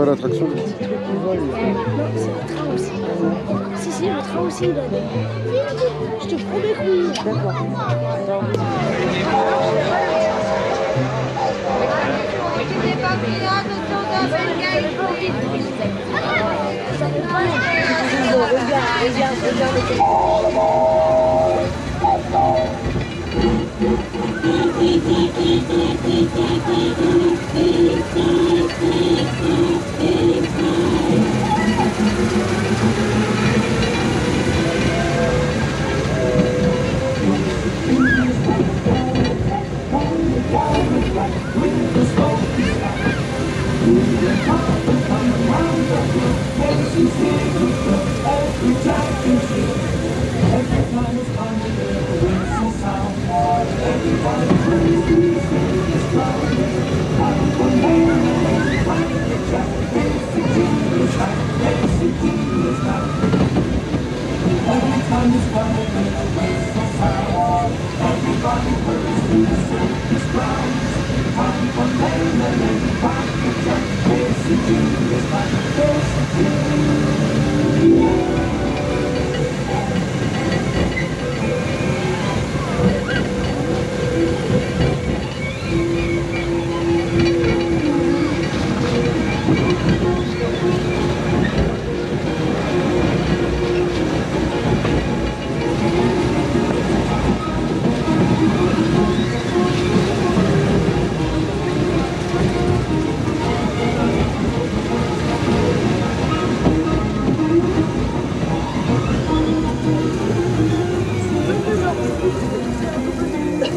pas l'attraction. Non, c'est le train aussi. Si, le train aussi, il a des... Je te promets que oui. D'accord.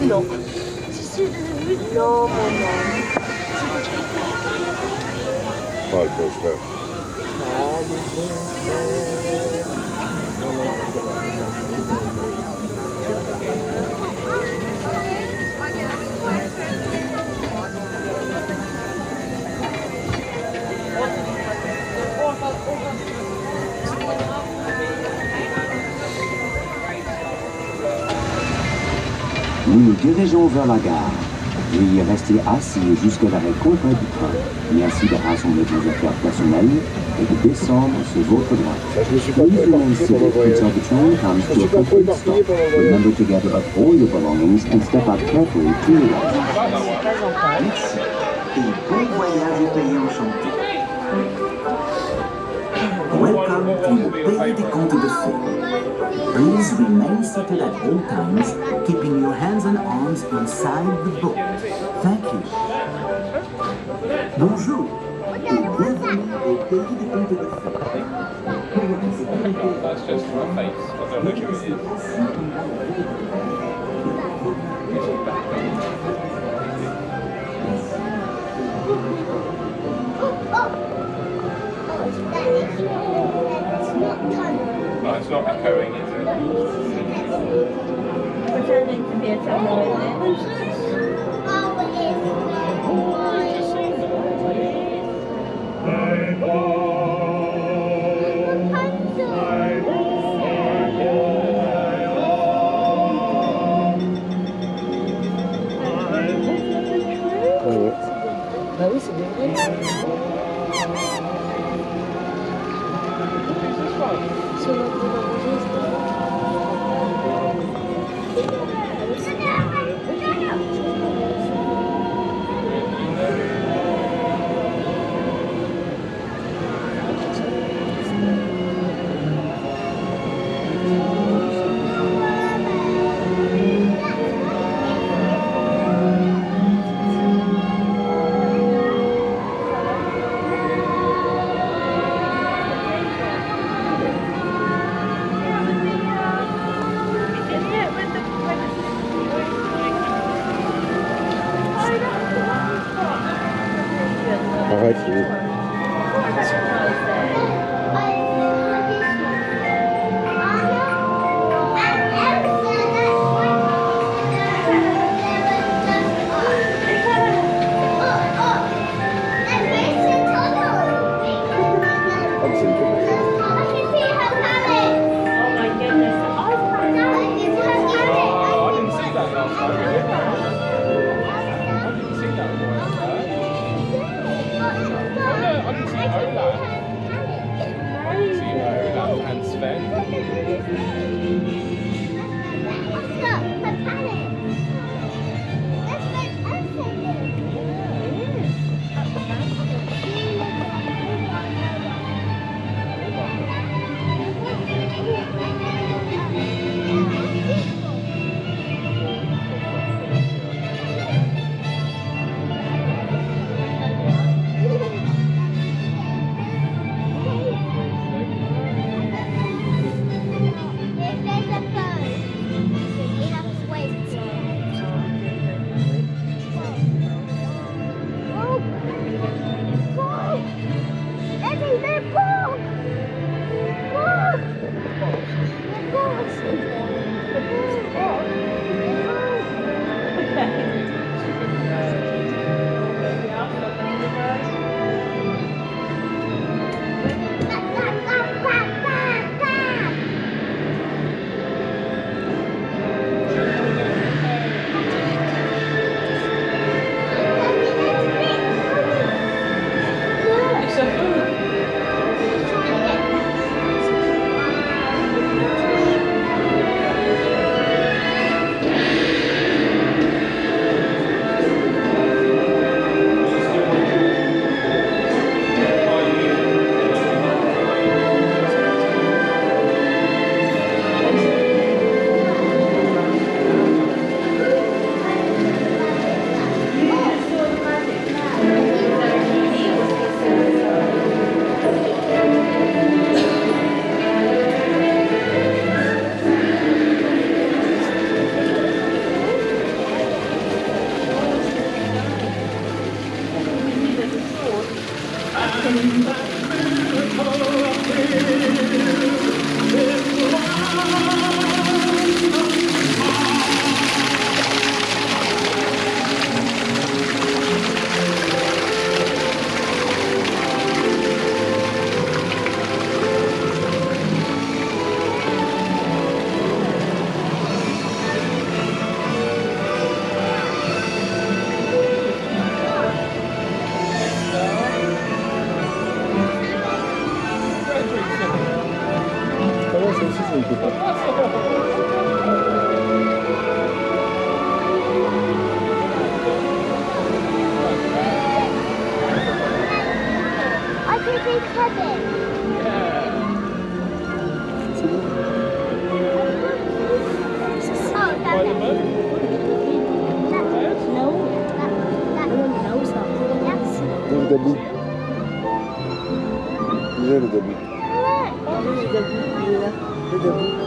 Non. Si, je l'ai vu. Non, maman. Pas le beau-frère. Nous nous dirigeons vers la gare. Veuillez rester assis jusqu'à l'arrêt complet du train. Merci de rassembler vos affaires personnelles et de descendre sur votre droite. Please remain seated until the train comes to a complete stop. Remember to gather up all your belongings and step out carefully to your right. Merci et bon voyage au pays enchanté. Welcome to the Pays des Contes de Fées. Please remain seated at all times, keeping your hands and arms inside the boat. Thank you. Bonjour et bienvenue au Pays des Contes de Fées. Pour votre sécurité, That's just for a face. I don't know who it is. No, it's not echoing, is it? Pretending to be a tunnel, isn't it? Bah oui, c'est bien vrai. Sur le coup aussi, ça ne peut pas. I can see Kevin. C'est bon. Oh, Non, le dabou. Il est le dabou. Il est là, le dabou.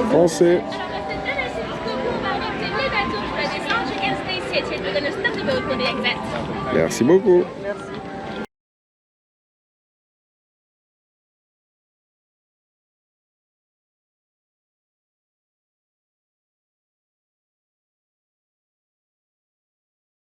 Français. Merci beaucoup.